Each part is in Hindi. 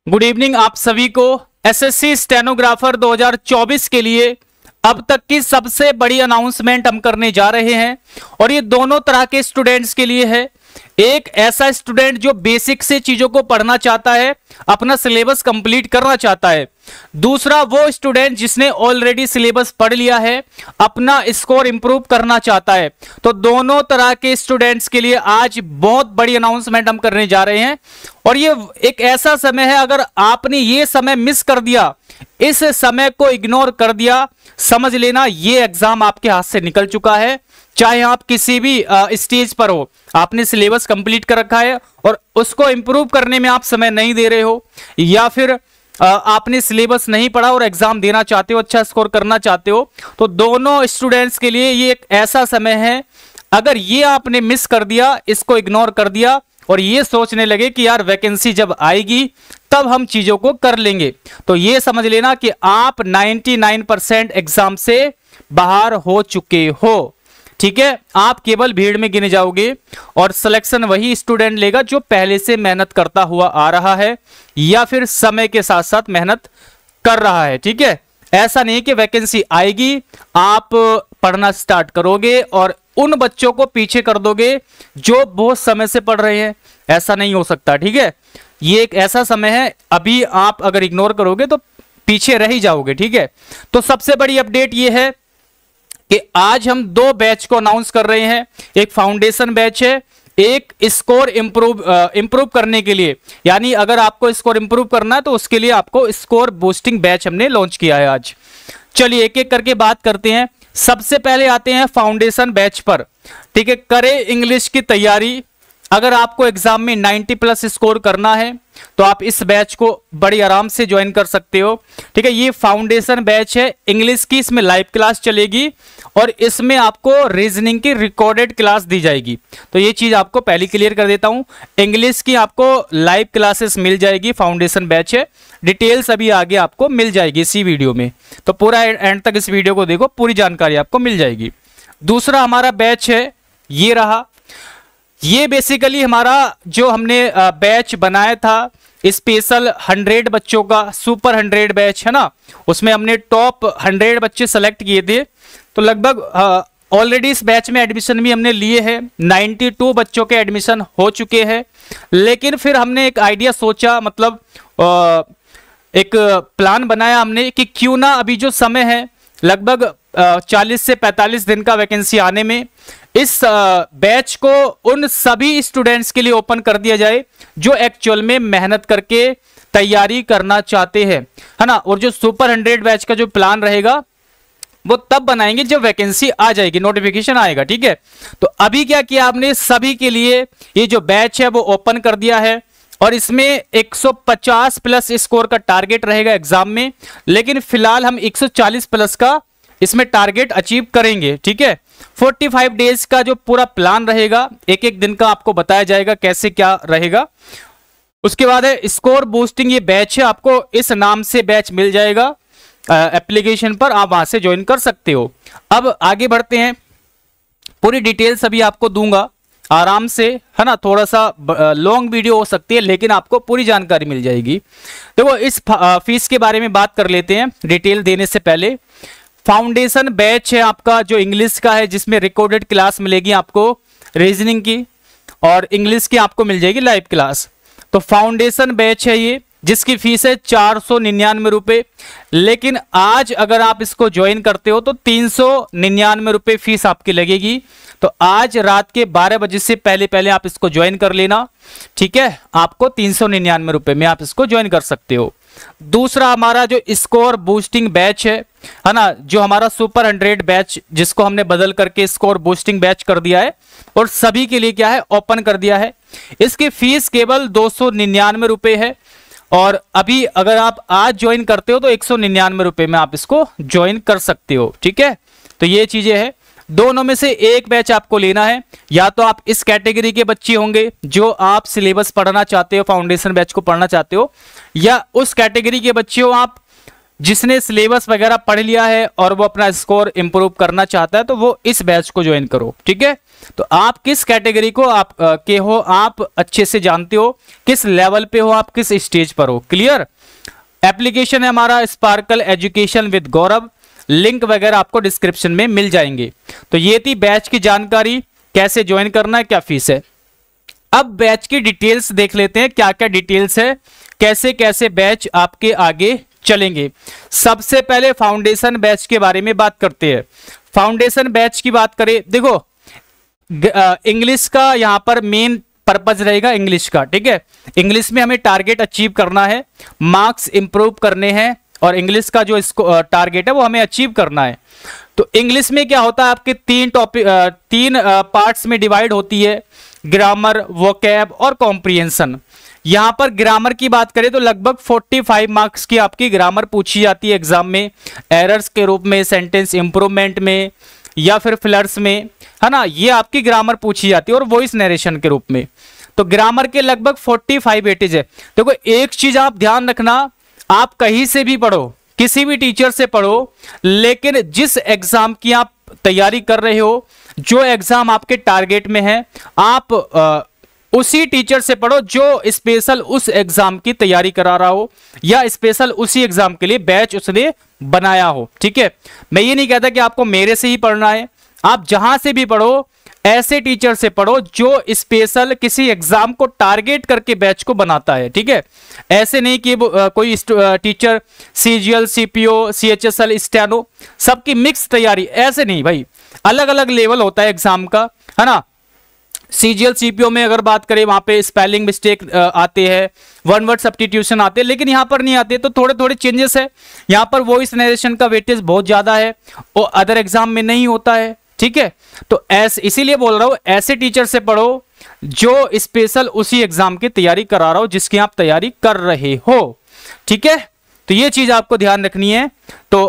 गुड इवनिंग आप सभी को। एसएससी स्टेनोग्राफर 2024 के लिए अब तक की सबसे बड़ी अनाउंसमेंट हम करने जा रहे हैं और ये दोनों तरह के स्टूडेंट्स के लिए है। एक ऐसा स्टूडेंट जो बेसिक से चीजों को पढ़ना चाहता है, अपना सिलेबस कंप्लीट करना चाहता है। दूसरा वो स्टूडेंट जिसने ऑलरेडी सिलेबस पढ़ लिया है, अपना स्कोर इंप्रूव करना चाहता है। तो दोनों तरह के स्टूडेंट्स के लिए आज बहुत बड़ी अनाउंसमेंट हम करने जा रहे हैं और ये एक ऐसा समय है, अगर आपने ये समय मिस कर दिया, इस समय को इग्नोर कर दिया, समझ लेना ये एग्जाम आपके हाथ से निकल चुका है। चाहे आप किसी भी स्टेज पर हो, आपने सिलेबस कंप्लीट कर रखा है और उसको इंप्रूव करने में आप समय नहीं दे रहे हो, या फिर आपने सिलेबस नहीं पढ़ा और एग्जाम देना चाहते हो, अच्छा स्कोर करना चाहते हो, तो दोनों स्टूडेंट्स के लिए ये एक ऐसा समय है। अगर ये आपने मिस कर दिया, इसको इग्नोर कर दिया और ये सोचने लगे कि यार वैकेंसी जब आएगी तब हम चीजों को कर लेंगे, तो ये समझ लेना कि आप 99% एग्जाम से बाहर हो चुके हो। ठीक है, आप केवल भीड़ में गिने जाओगे और सिलेक्शन वही स्टूडेंट लेगा जो पहले से मेहनत करता हुआ आ रहा है या फिर समय के साथ साथ मेहनत कर रहा है। ठीक है, ऐसा नहीं कि वैकेंसी आएगी आप पढ़ना स्टार्ट करोगे और उन बच्चों को पीछे कर दोगे जो बहुत समय से पढ़ रहे हैं, ऐसा नहीं हो सकता। ठीक है, ये एक ऐसा समय है, अभी आप अगर इग्नोर करोगे तो पीछे रह ही जाओगे। ठीक है, तो सबसे बड़ी अपडेट ये है कि आज हम दो बैच को अनाउंस कर रहे हैं। एक फाउंडेशन बैच है, एक स्कोर इंप्रूव करने के लिए, यानी अगर आपको स्कोर इंप्रूव करना है तो उसके लिए आपको स्कोर बूस्टिंग बैच हमने लॉन्च किया है आज। चलिए एक एक करके बात करते हैं। सबसे पहले आते हैं फाउंडेशन बैच पर। ठीक है, करें इंग्लिश की तैयारी। अगर आपको एग्जाम में 90+ स्कोर करना है तो आप इस बैच को बड़ी आराम से ज्वाइन कर सकते हो। ठीक है, ये फाउंडेशन बैच है इंग्लिश की, इसमें लाइव क्लास चलेगी और इसमें आपको रीजनिंग की रिकॉर्डेड क्लास दी जाएगी। तो ये चीज आपको पहले क्लियर कर देता हूं, इंग्लिश की आपको लाइव क्लासेस मिल जाएगी, फाउंडेशन बैच है। डिटेल्स अभी आगे आपको मिल जाएगी इसी वीडियो में, तो पूरा एंड तक इस वीडियो को देखो, पूरी जानकारी आपको मिल जाएगी। दूसरा हमारा बैच है, ये रहा। ये बेसिकली हमारा जो हमने बैच बनाया था स्पेशल 100 बच्चों का सुपर 100 बैच है ना, उसमें हमने टॉप 100 बच्चे सेलेक्ट किए थे। तो लगभग ऑलरेडी इस बैच में एडमिशन भी हमने लिए हैं, 92 बच्चों के एडमिशन हो चुके हैं। लेकिन फिर हमने एक आइडिया सोचा, मतलब एक प्लान बनाया हमने कि क्यों ना अभी जो समय है लगभग 40 से 45 दिन का वैकेंसी आने में, इस बैच को उन सभी स्टूडेंट्स के लिए ओपन कर दिया जाए जो एक्चुअल में मेहनत करके तैयारी करना चाहते हैं, है ना। और जो सुपर 100 बैच का जो प्लान रहेगा वो तब बनाएंगे जब वैकेंसी आ जाएगी, नोटिफिकेशन आएगा। ठीक है, तो अभी क्या किया आपने, सभी के लिए ये जो बैच है वो ओपन कर दिया है और इसमें 150+ स्कोर का टारगेट रहेगा एग्जाम में, लेकिन फिलहाल हम 140+ का इसमें टारगेट अचीव करेंगे। ठीक है, 45 डेज का जो पूरा प्लान रहेगा, एक एक दिन का आपको बताया जाएगा कैसे क्या रहेगा। उसके बाद है स्कोर बूस्टिंग, ये बैच है, आपको इस नाम से बैच मिल जाएगा एप्लीकेशन पर, आप वहां से ज्वाइन कर सकते हो। अब आगे बढ़ते हैं, पूरी डिटेल्स अभी आपको दूंगा आराम से, है ना। थोड़ा सा लॉन्ग वीडियो हो सकती है लेकिन आपको पूरी जानकारी मिल जाएगी। देखो इस फीस के बारे में बात कर लेते हैं डिटेल देने से पहले। फाउंडेशन बैच है आपका जो इंग्लिश का है, जिसमें रिकॉर्डेड क्लास मिलेगी आपको रीजनिंग की और इंग्लिश की आपको मिल जाएगी लाइव क्लास। तो फाउंडेशन बैच है ये, जिसकी फीस है 499 रुपए, लेकिन आज अगर आप इसको ज्वाइन करते हो तो 399 रुपए फीस आपकी लगेगी। तो आज रात के 12 बजे से पहले पहले आप इसको ज्वाइन कर लेना। ठीक है, आपको 399 रुपए में आप इसको ज्वाइन कर सकते हो। दूसरा हमारा जो स्कोर बूस्टिंग बैच है ना, जो हमारा सुपर 100 बैच जिसको हमने बदल करके स्कोर बूस्टिंग बैच कर दिया है और सभी के लिए क्या है ओपन कर दिया है। इसकी फीस केवल 299 रुपए है और अभी अगर आप आज ज्वाइन करते हो तो 199 रुपए में आप इसको ज्वाइन कर सकते हो। ठीक है, तो ये चीजें हैं। दोनों में से एक बैच आपको लेना है, या तो आप इस कैटेगरी के बच्चे होंगे जो आप सिलेबस पढ़ना चाहते हो, फाउंडेशन बैच को पढ़ना चाहते हो, या उस कैटेगरी के बच्चे हो आप जिसने सिलेबस वगैरह पढ़ लिया है और वो अपना स्कोर इंप्रूव करना चाहता है तो वो इस बैच को ज्वाइन करो, ठीक है। तो आप किस कैटेगरी को आप के हो, आप अच्छे से जानते हो, किस लेवल पे हो आप, किस स्टेज पर हो, क्लियर। एप्लीकेशन है हमारा sparkle Education with Gaurav, link वगैरह आपको डिस्क्रिप्शन में मिल जाएंगे। तो ये थी बैच की जानकारी, कैसे ज्वाइन करना है, क्या फीस है। अब बैच की डिटेल्स देख लेते हैं, क्या क्या डिटेल्स है, कैसे कैसे बैच आपके आगे चलेंगे। सबसे पहले फाउंडेशन बैच के बारे में बात करते हैं। फाउंडेशन बैच की बात करें, देखो इंग्लिश का यहां पर मेन पर्पज रहेगा इंग्लिश का, ठीक है। इंग्लिश में हमें टारगेट अचीव करना है, मार्क्स इंप्रूव करने हैं और इंग्लिश का जो इसको टारगेट है वो हमें अचीव करना है। तो इंग्लिश में क्या होता है, आपके तीन पार्ट्स में डिवाइड होती है, ग्रामर, वोकैब और कॉम्प्रिहेंशन। यहां पर ग्रामर की बात करें तो लगभग 45 मार्क्स की आपकी ग्रामर पूछी जाती है एग्जाम में, एरर्स के रूप में, सेंटेंस इंप्रूवमेंट में या फिर फिलर्स में, है ना। ये आपकी ग्रामर पूछी जाती है और वॉइस नरेशन के रूप में। तो ग्रामर के लगभग 45 वेटेज है। देखो एक चीज आप ध्यान रखना, आप कहीं से भी पढ़ो, किसी भी टीचर से पढ़ो, लेकिन जिस एग्जाम की आप तैयारी कर रहे हो, जो एग्जाम आपके टारगेट में है, आप उसी टीचर से पढ़ो जो स्पेशल उस एग्जाम की तैयारी करा रहा हो या स्पेशल उसी एग्जाम के लिए बैच उसने बनाया हो, ठीक है। मैं ये नहीं कहता कि आपको मेरे से ही पढ़ना है, आप जहां से भी पढ़ो ऐसे टीचर से पढ़ो जो स्पेशल किसी एग्जाम को टारगेट करके बैच को बनाता है, ठीक है। ऐसे नहीं कि कोई teacher CGL, CPO, CHSL, steno सबकी मिक्स तैयारी, ऐसे नहीं भाई, अलग अलग लेवल होता है एग्जाम का, है ना। सीजीएल सीपीओ में अगर बात करें वहां पे स्पेलिंग मिस्टेक आते हैं, वन वर्ड सब्स्टिट्यूशन आते हैं, लेकिन यहां पर नहीं आते, तो थोड़े थोड़े चेंजेस है। यहां पर वॉइस नरेशन का वेटेज बहुत ज्यादा है और अदर एग्जाम में नहीं होता है, ठीक है। तो ऐसे इसीलिए बोल रहा हूं, ऐसे टीचर से पढ़ो जो स्पेशल उसी एग्जाम की तैयारी करा रहा हो जिसकी आप तैयारी कर रहे हो, ठीक है। तो ये चीज आपको ध्यान रखनी है। तो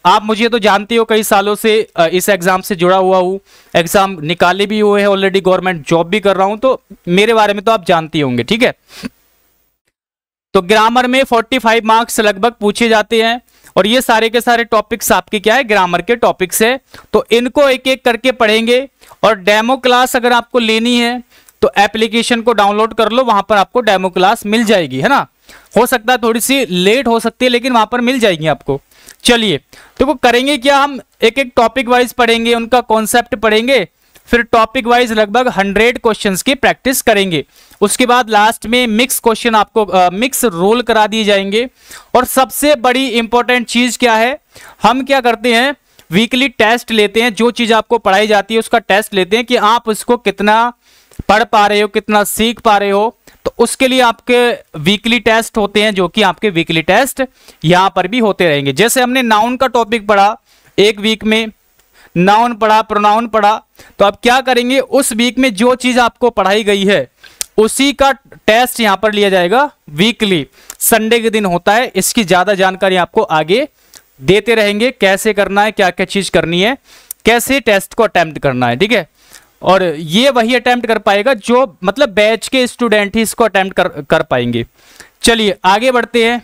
आप मुझे तो जानते हो, कई सालों से इस एग्जाम से जुड़ा हुआ हूं, एग्जाम निकाले भी हुए हैं ऑलरेडी, गवर्नमेंट जॉब भी कर रहा हूं, तो मेरे बारे में तो आप जानते होंगे, ठीक है। तो ग्रामर में 45 मार्क्स लगभग पूछे जाते हैं और ये सारे के सारे टॉपिक्स आपके क्या है, ग्रामर के टॉपिक्स है। तो इनको एक एक करके पढ़ेंगे और डेमो क्लास अगर आपको लेनी है तो एप्लीकेशन को डाउनलोड कर लो, वहां पर आपको डेमो क्लास मिल जाएगी, है ना। हो सकता है थोड़ी सी लेट हो सकती है लेकिन वहां पर मिल जाएगी आपको। चलिए तो वो करेंगे क्या, हम एक एक टॉपिक वाइज पढ़ेंगे, उनका कॉन्सेप्ट पढ़ेंगे, फिर टॉपिक वाइज लगभग 100 क्वेश्चंस की प्रैक्टिस करेंगे। उसके बाद लास्ट में मिक्स क्वेश्चन आपको मिक्स रोल करा दिए जाएंगे। और सबसे बड़ी इंपॉर्टेंट चीज क्या है, हम क्या करते हैं, वीकली टेस्ट लेते हैं, जो चीज आपको पढ़ाई जाती है उसका टेस्ट लेते हैं कि आप उसको कितना पढ़ पा रहे हो, कितना सीख पा रहे हो। तो उसके लिए आपके वीकली टेस्ट होते हैं, जो कि आपके वीकली टेस्ट यहां पर भी होते रहेंगे। जैसे हमने नाउन का टॉपिक पढ़ा एक वीक में, नाउन पढ़ा, प्रोनाउन पढ़ा, तो अब क्या करेंगे, उस वीक में जो चीज आपको पढ़ाई गई है उसी का टेस्ट यहां पर लिया जाएगा वीकली, संडे के दिन होता है। इसकी ज्यादा जानकारी आपको आगे देते रहेंगे, कैसे करना है, क्या क्या चीज करनी है, कैसे टेस्ट को अटेम्प्ट करना है, ठीक है। और ये वही अटेम्प्ट कर पाएगा जो मतलब बैच के स्टूडेंट ही इसको अटेम्प्ट कर पाएंगे। चलिए आगे बढ़ते हैं।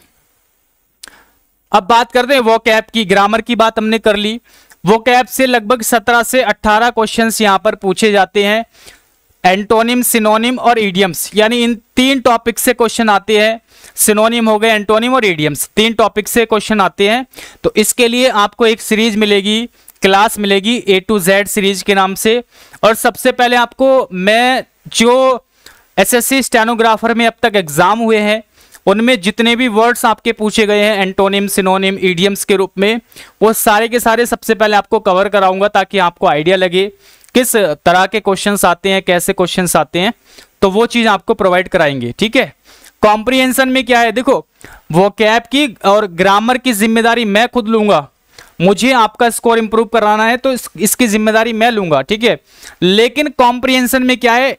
अब बात करते हैं वोकैब की। ग्रामर की बात हमने कर ली, वोकैब से लगभग 17 से 18 क्वेश्चंस यहां पर पूछे जाते हैं। एंटोनिम, सिनोनिम और इडियम्स, यानी इन तीन टॉपिक से क्वेश्चन आते हैं। सिनोनिम हो गए, एंटोनिम और इडियम्स, तीन टॉपिक से क्वेश्चन आते हैं। तो इसके लिए आपको एक सीरीज मिलेगी, क्लास मिलेगी A to Z सीरीज के नाम से। और सबसे पहले आपको मैं जो एसएससी स्टेनोग्राफर में अब तक एग्जाम हुए हैं उनमें जितने भी वर्ड्स आपके पूछे गए हैं एंटोनिम, सिनोनिम, इडियम्स के रूप में, वो सारे के सारे सबसे पहले आपको कवर कराऊंगा ताकि आपको आइडिया लगे किस तरह के क्वेश्चंस आते हैं, कैसे क्वेश्चंस आते हैं, तो वो चीज आपको प्रोवाइड कराएंगे, ठीक है। कॉम्प्रिहेंशन में क्या है, देखो वोकैब की और ग्रामर की जिम्मेदारी मैं खुद लूंगा, मुझे आपका स्कोर इंप्रूव कराना है तो इसकी जिम्मेदारी मैं लूंगा, ठीक है। लेकिन कॉम्प्रिहेंशन में क्या है,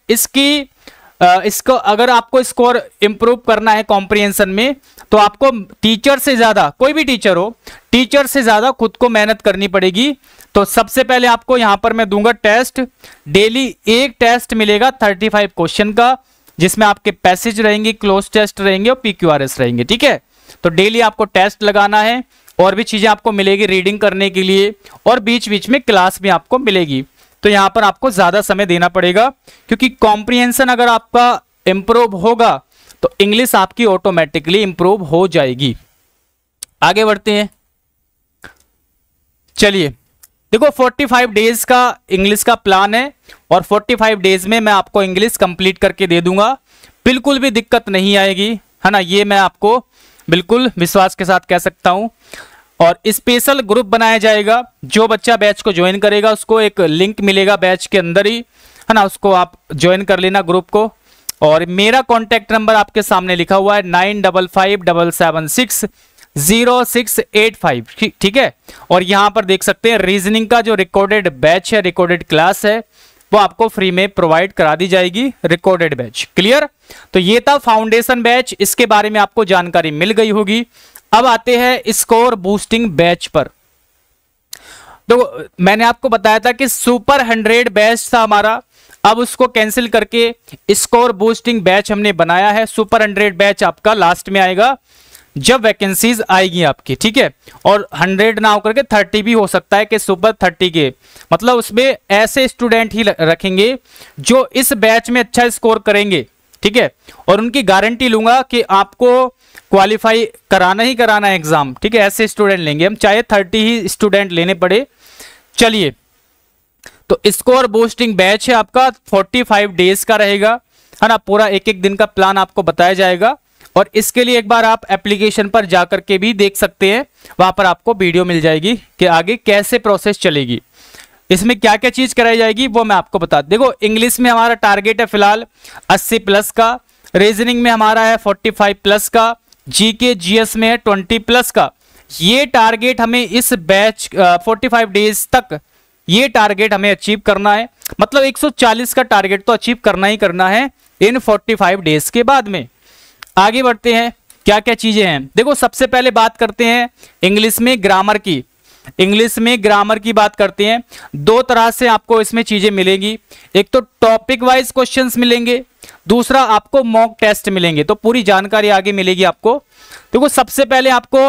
इसको अगर आपको स्कोर इंप्रूव करना है कॉम्प्रिहेंशन में, तो आपको टीचर से ज्यादा, कोई भी टीचर हो, टीचर से ज्यादा खुद को मेहनत करनी पड़ेगी। तो सबसे पहले आपको यहां पर मैं दूंगा टेस्ट, डेली एक टेस्ट मिलेगा 35 क्वेश्चन का, जिसमें आपके पैसेज रहेंगे, क्लोज टेस्ट रहेंगे और PQRS रहेंगे, ठीक है। तो डेली आपको टेस्ट लगाना है और भी चीजें आपको मिलेगी रीडिंग करने के लिए, और बीच बीच में क्लास भी आपको मिलेगी। तो यहां पर आपको ज्यादा समय देना पड़ेगा, क्योंकि कॉम्प्रिहेंशन अगर आपका इंप्रूव होगा तो इंग्लिश आपकी ऑटोमेटिकली इंप्रूव हो जाएगी। आगे बढ़ते हैं। चलिए देखो 45 डेज का इंग्लिश का प्लान है, और 45 डेज में मैं आपको इंग्लिश कंप्लीट करके दे दूंगा, बिल्कुल भी दिक्कत नहीं आएगी, है ना। ये मैं आपको बिल्कुल विश्वास के साथ कह सकता हूं। और स्पेशल ग्रुप बनाया जाएगा, जो बच्चा बैच को ज्वाइन करेगा उसको एक लिंक मिलेगा बैच के अंदर ही, है ना, उसको आप ज्वाइन कर लेना ग्रुप को। और मेरा कॉन्टैक्ट नंबर आपके सामने लिखा हुआ है 9557760685, ठीक है। और यहां पर देख सकते हैं रीजनिंग का जो रिकॉर्डेड बैच है, रिकॉर्डेड क्लास है, वो आपको फ्री में प्रोवाइड करा दी जाएगी, रिकॉर्डेड बैच। क्लियर। तो ये था फाउंडेशन बैच, इसके बारे में आपको जानकारी मिल गई होगी। अब आते हैं स्कोर बूस्टिंग बैच पर। तो मैंने आपको बताया था कि सुपर 100 बैच था हमारा, अब उसको कैंसिल करके स्कोर बूस्टिंग बैच हमने बनाया है। सुपर 100 बैच आपका लास्ट में आएगा जब वैकेंसीज आएगी आपकी, ठीक है। और 100 ना होकर के 30 भी हो सकता है कि सुपर 30 के, मतलब उसमें ऐसे स्टूडेंट ही रखेंगे जो इस बैच में अच्छा स्कोर करेंगे, ठीक है। और उनकी गारंटी लूंगा कि आपको क्वालिफाई कराना ही कराना है एग्जाम, ठीक है। ऐसे स्टूडेंट लेंगे हम, चाहे 30 ही स्टूडेंट लेने पड़े। चलिए, तो स्कोर बूस्टिंग बैच है आपका, 45 डेज का रहेगा, है ना। पूरा एक एक दिन का प्लान आपको बताया जाएगा, और इसके लिए एक बार आप एप्लीकेशन पर जाकर के भी देख सकते हैं, वहां पर आपको वीडियो मिल जाएगी कि आगे कैसे प्रोसेस चलेगी, इसमें क्या क्या चीज कराई जाएगी वो मैं आपको बता। देखो इंग्लिश में हमारा टारगेट है फिलहाल 80 प्लस का, रीजनिंग में हमारा है 45 प्लस का, जीके जीएस में है 20 प्लस का। ये टारगेट हमें इस बैच 45 डेज तक ये टारगेट हमें अचीव करना है, मतलब 140 का टारगेट तो अचीव करना ही करना है इन 45 डेज के बाद में। आगे बढ़ते हैं, क्या क्या चीजें हैं। देखो सबसे पहले बात करते हैं इंग्लिश में ग्रामर की। इंग्लिश में ग्रामर की बात करते हैं, दो तरह से आपको इसमें चीजें मिलेंगी। एक तो टॉपिक वाइज क्वेश्चंस मिलेंगे, दूसरा आपको मॉक टेस्ट मिलेंगे। तो पूरी जानकारी आगे मिलेगी आपको। देखो सबसे पहले आपको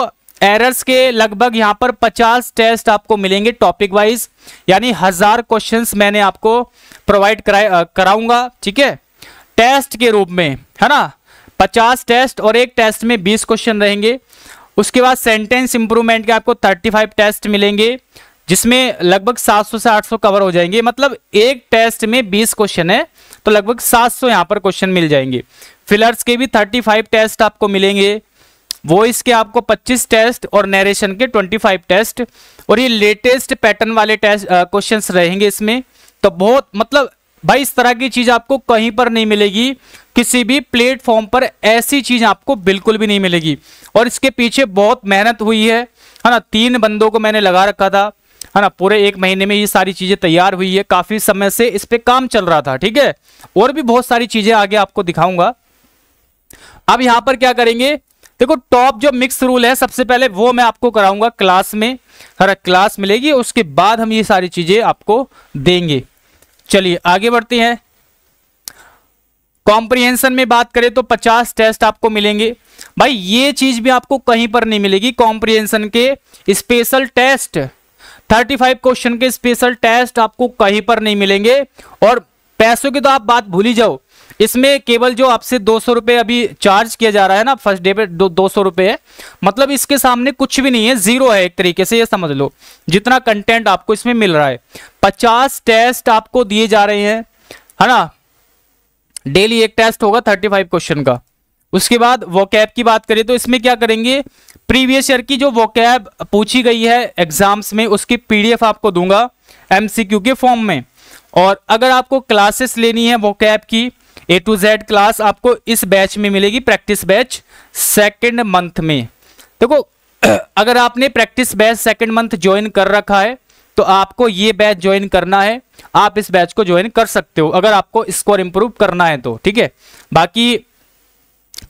एरर्स के लगभग यहां पर 50 टेस्ट आपको मिलेंगे टॉपिक वाइज, यानी 1000 क्वेश्चंस मैंने आपको प्रोवाइड कराऊंगा, ठीक है, टेस्ट के रूप में, है ना। 50 टेस्ट और एक टेस्ट में 20 क्वेश्चन रहेंगे। उसके बाद सेंटेंस इंप्रूवमेंट के आपको 35 टेस्ट मिलेंगे, जिसमें लगभग 700 से 800 कवर हो जाएंगे। मतलब एक टेस्ट में 20 क्वेश्चन है तो लगभग 700 यहां पर क्वेश्चन मिल जाएंगे। फिलर्स के भी 35 टेस्ट आपको मिलेंगे, वॉइस के आपको 25 टेस्ट और नरेशन के 25 टेस्ट, और ये लेटेस्ट पैटर्न वाले टेस्ट क्वेश्चंस रहेंगे इसमें। तो बहुत मतलब भाई इस तरह की चीज आपको कहीं पर नहीं मिलेगी, किसी भी प्लेटफॉर्म पर ऐसी चीज आपको बिल्कुल भी नहीं मिलेगी। और इसके पीछे बहुत मेहनत हुई है ना। 3 बंदों को मैंने लगा रखा था, है ना। पूरे 1 महीने में ये सारी चीजें तैयार हुई है, काफी समय से इस पे काम चल रहा था, ठीक है। और भी बहुत सारी चीजें आगे आपको दिखाऊंगा। अब यहां पर क्या करेंगे, देखो टॉप जो मिक्स रूल है सबसे पहले वो मैं आपको कराऊंगा क्लास में, हर क्लास मिलेगी, उसके बाद हम ये सारी चीजें आपको देंगे। चलिए आगे बढ़ते हैं। कॉम्प्रिहेंशन में बात करें तो 50 टेस्ट आपको मिलेंगे। भाई ये चीज भी आपको कहीं पर नहीं मिलेगी। कॉम्प्रिहेंशन के स्पेशल टेस्ट 35 क्वेश्चन के स्पेशल टेस्ट आपको कहीं पर नहीं मिलेंगे। और पैसों की तो आप बात भूल ही जाओ, इसमें केवल जो आपसे 200 रुपए अभी चार्ज किया जा रहा है ना, फर्स्ट डे पे 200 रुपए है, मतलब इसके सामने कुछ भी नहीं है, जीरो है एक तरीके से, ये समझ लो जितना कंटेंट आपको इसमें मिल रहा है। 50 टेस्ट आपको दिए जा रहे हैं, है ना। डेली एक टेस्ट होगा 35 क्वेश्चन का। उसके बाद वोकैब की बात करें तो इसमें क्या करेंगे, प्रीवियस ईयर की जो वोकैब पूछी गई है एग्जाम्स में उसकी पीडीएफ आपको दूंगा एमसीक्यू के फॉर्म में। और अगर आपको क्लासेस लेनी है वोकैब की A to Z क्लास, आपको इस बैच में मिलेगी, प्रैक्टिस बैच 2nd मंथ में। देखो अगर आपने practice batch 2nd month join कर रखा है तो आपको ये बैच ज्वाइन करना है, आप इस बैच को ज्वाइन कर सकते हो अगर आपको स्कोर इंप्रूव करना है तो, ठीक है। बाकी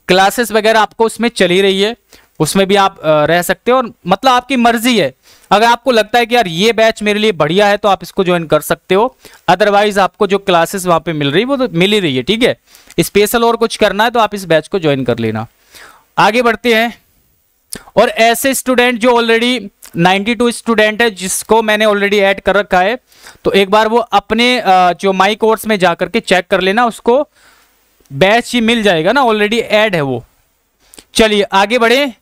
क्लासेस वगैरह आपको उसमें चली रही है, उसमें भी आप रह सकते हो, और मतलब आपकी मर्जी है। अगर आपको लगता है कि यार ये बैच मेरे लिए बढ़िया है तो आप इसको ज्वाइन कर सकते हो, अदरवाइज आपको जो क्लासेस वहां पे मिल रही है वो तो मिल ही रही है, ठीक है। स्पेशल और कुछ करना है तो आप इस बैच को ज्वाइन कर लेना। आगे बढ़ते हैं। और ऐसे स्टूडेंट जो ऑलरेडी 92 स्टूडेंट है जिसको मैंने ऑलरेडी ऐड कर रखा है, तो एक बार वो अपने जो माई कोर्स में जाकर के चेक कर लेना, उसको बैच ही मिल जाएगा ना, ऑलरेडी ऐड है वो। चलिए आगे बढ़े।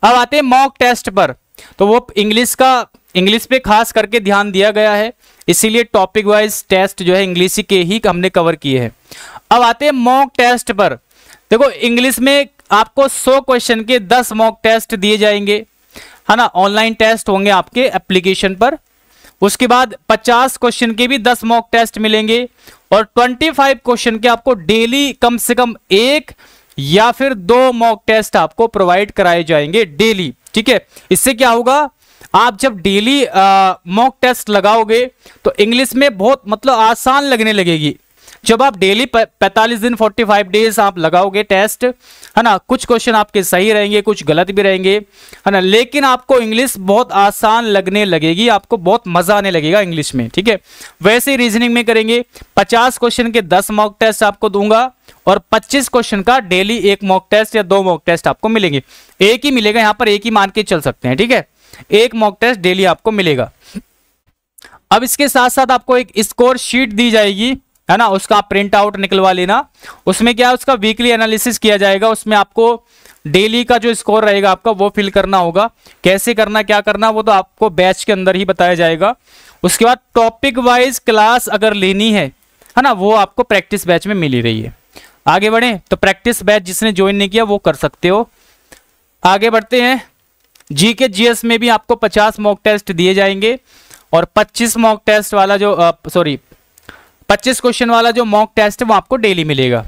अब आते हैं मॉक टेस्ट पर। तो वो इंग्लिश पे खास करके ध्यान दिया गया है, इसीलिए टॉपिक वाइज टेस्ट जो है इंग्लिश के ही हमने कवर किए हैं। अब आते हैं मॉक टेस्ट पर। देखो इंग्लिश में आपको 100 क्वेश्चन के 10 मॉक टेस्ट दिए जाएंगे, है ना, ऑनलाइन टेस्ट होंगे आपके एप्लीकेशन पर। उसके बाद 50 क्वेश्चन के भी 10 मॉक टेस्ट मिलेंगे, और 25 क्वेश्चन के आपको डेली कम से कम 1 या फिर 2 मॉक टेस्ट आपको प्रोवाइड कराए जाएंगे डेली। ठीक है, इससे क्या होगा, आप जब डेली मॉक टेस्ट लगाओगे तो इंग्लिश में बहुत मतलब आसान लगने लगेगी। जब आप डेली 45 दिन 45 डेज आप लगाओगे टेस्ट, है ना, कुछ क्वेश्चन आपके सही रहेंगे, कुछ गलत भी रहेंगे, है ना, लेकिन आपको इंग्लिश बहुत आसान लगने लगेगी, आपको बहुत मजा आने लगेगा इंग्लिश में। ठीक है, वैसे ही रीजनिंग में करेंगे। 50 क्वेश्चन के 10 मॉक टेस्ट आपको दूंगा, और 25 क्वेश्चन का डेली 1 मॉक टेस्ट या 2 मॉक टेस्ट आपको मिलेंगे। एक ही मिलेगा, यहां पर एक ही मान के चल सकते हैं। ठीक है, 1 मॉक टेस्ट डेली आपको मिलेगा। अब इसके साथ साथ आपको एक स्कोर शीट दी जाएगी, है ना, उसका प्रिंट आउट निकलवा लेना। उसमें क्या है, उसका वीकली एनालिसिस किया जाएगा, उसमें आपको डेली का जो स्कोर रहेगा आपका वो फिल करना होगा। कैसे करना, क्या करना, वो तो आपको बैच के अंदर ही बताया जाएगा। उसके बाद टॉपिक वाइज क्लास अगर लेनी है ना, वो आपको प्रैक्टिस बैच में मिल ही रही है। आगे बढ़े तो प्रैक्टिस बैच जिसने ज्वाइन नहीं किया वो कर सकते हो। आगे बढ़ते हैं। जीके जीएस में भी आपको 50 मॉक टेस्ट दिए जाएंगे, और 25 मॉक टेस्ट वाला जो 25 क्वेश्चन वाला जो मॉक टेस्ट है वो आपको डेली मिलेगा।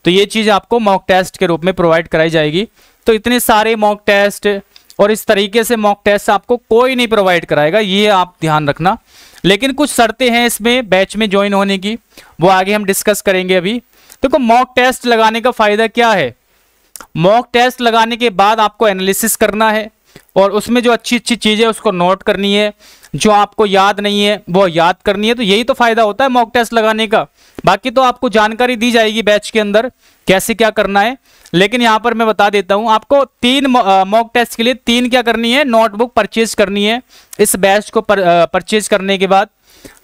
तो ये चीज आपको मॉक टेस्ट के रूप में प्रोवाइड कराई जाएगी। तो इतने सारे मॉक टेस्ट और इस तरीके से मॉक टेस्ट आपको कोई नहीं प्रोवाइड कराएगा, ये आप ध्यान रखना। लेकिन कुछ शर्तें हैं इसमें बैच में ज्वाइन होने की, वो आगे हम डिस्कस करेंगे। अभी देखो मॉक टेस्ट लगाने का फायदा क्या है। मॉक टेस्ट लगाने के बाद आपको एनालिसिस करना है, और उसमें जो अच्छी अच्छी चीजें उसको नोट करनी है, जो आपको याद नहीं है वो याद करनी है। तो यही तो फायदा होता है मॉक टेस्ट लगाने का। बाकी तो आपको जानकारी दी जाएगी बैच के अंदर कैसे क्या करना है, लेकिन यहां पर मैं बता देता हूं आपको 3 मॉक टेस्ट के लिए 3 क्या करनी है, नोटबुक परचेज करनी है इस बैच को परचेज करने के बाद,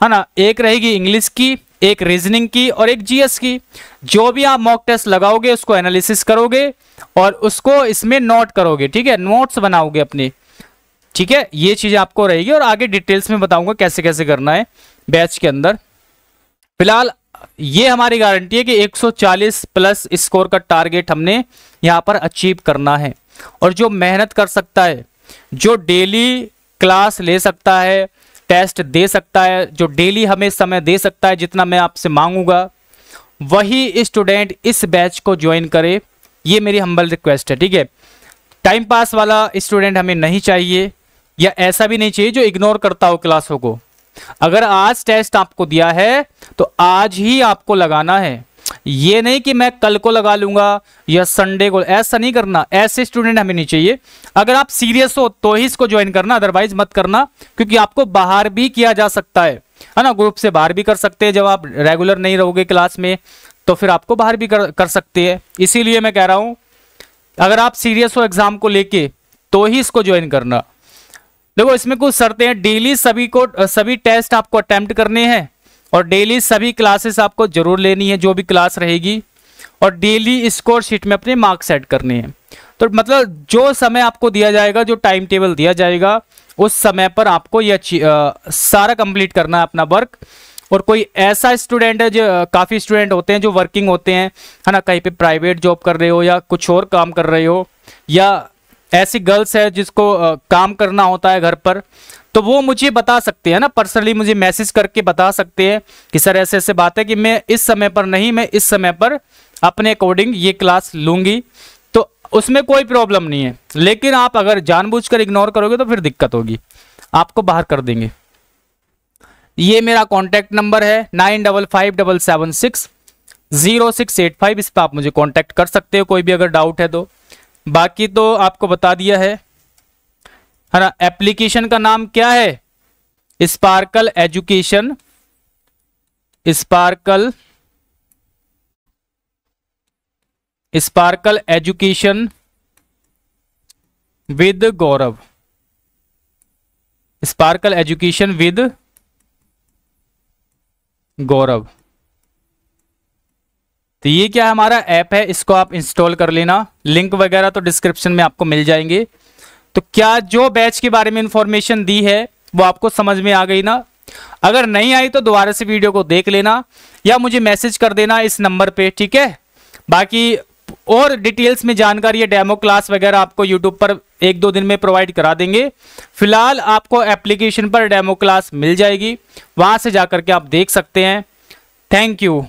है ना। एक रहेगी इंग्लिश की, एक रीजनिंग की, और एक जीएस की। जो भी आप मॉक टेस्ट लगाओगे उसको एनालिसिस करोगे और उसको इसमें नोट करोगे। ठीक है, नोट्स बनाओगे अपने। ठीक है, ये चीज आपको रहेगी, और आगे डिटेल्स में बताऊंगा कैसे कैसे करना है बैच के अंदर। फिलहाल ये हमारी गारंटी है कि 140 प्लस स्कोर का टारगेट हमने यहां पर अचीव करना है। और जो मेहनत कर सकता है, जो डेली क्लास ले सकता है, टेस्ट दे सकता है, जो डेली हमें समय दे सकता है जितना मैं आपसे मांगूंगा, वही स्टूडेंट इस बैच को ज्वाइन करे। ये मेरी हम्बल रिक्वेस्ट है। ठीक है, टाइम पास वाला स्टूडेंट हमें नहीं चाहिए, या ऐसा भी नहीं चाहिए जो इग्नोर करता हो क्लासों को। अगर आज टेस्ट आपको दिया है तो आज ही आपको लगाना है, ये नहीं कि मैं कल को लगा लूंगा या संडे को, ऐसा नहीं करना। ऐसे स्टूडेंट हमें नहीं चाहिए। अगर आप सीरियस हो तो ही इसको ज्वाइन करना, अदरवाइज मत करना, क्योंकि आपको बाहर भी किया जा सकता है ना, ग्रुप से बाहर भी कर सकते हैं। जब आप रेगुलर नहीं रहोगे क्लास में तो फिर आपको बाहर भी कर सकते हैं। इसीलिए मैं कह रहा हूं अगर आप सीरियस हो एग्जाम को लेके तो ही इसको ज्वाइन करना। देखो इसमें कुछ शर्तें हैं। डेली सभी टेस्ट आपको अटेम्प्ट करने हैं, और डेली सभी क्लासेस आपको जरूर लेनी है जो भी क्लास रहेगी, और डेली स्कोर शीट में अपने मार्क्स सेट करने हैं। तो मतलब जो समय आपको दिया जाएगा, जो टाइम टेबल दिया जाएगा, उस समय पर आपको ये सारा कंप्लीट करना है अपना वर्क। और कोई ऐसा स्टूडेंट है, जो काफ़ी स्टूडेंट होते हैं जो वर्किंग होते हैं, है ना, कहीं पे प्राइवेट जॉब कर रहे हो या कुछ और काम कर रहे हो, या ऐसी गर्ल्स है जिसको काम करना होता है घर पर, तो वो मुझे बता सकते हैं ना, पर्सनली मुझे मैसेज करके बता सकते हैं कि सर ऐसे ऐसे बात है कि मैं इस समय पर नहीं, मैं इस समय पर अपने अकॉर्डिंग ये क्लास लूंगी। तो उसमें कोई प्रॉब्लम नहीं है। लेकिन आप अगर जानबूझकर इग्नोर करोगे तो फिर दिक्कत होगी, आपको बाहर कर देंगे। ये मेरा कॉन्टैक्ट नंबर है 9557760685। इस पर आप मुझे कॉन्टैक्ट कर सकते हो कोई भी अगर डाउट है तो। बाकी तो आपको बता दिया है ना। एप्लीकेशन का नाम क्या है, Sparkle Education, Sparkle Education with Gaurav, Sparkle Education with Gaurav. तो ये क्या हमारा ऐप है, इसको आप इंस्टॉल कर लेना, लिंक वगैरह तो डिस्क्रिप्शन में आपको मिल जाएंगे। तो क्या जो बैच के बारे में इंफॉर्मेशन दी है वो आपको समझ में आ गई ना? अगर नहीं आई तो दोबारा से वीडियो को देख लेना या मुझे मैसेज कर देना इस नंबर पे, ठीक है। बाकी और डिटेल्स में जानकारी या डेमो क्लास वगैरह आपको यूट्यूब पर 1-2 दिन में प्रोवाइड करा देंगे। फिलहाल आपको एप्लीकेशन पर डेमो क्लास मिल जाएगी, वहां से जाकर के आप देख सकते हैं। Thank you.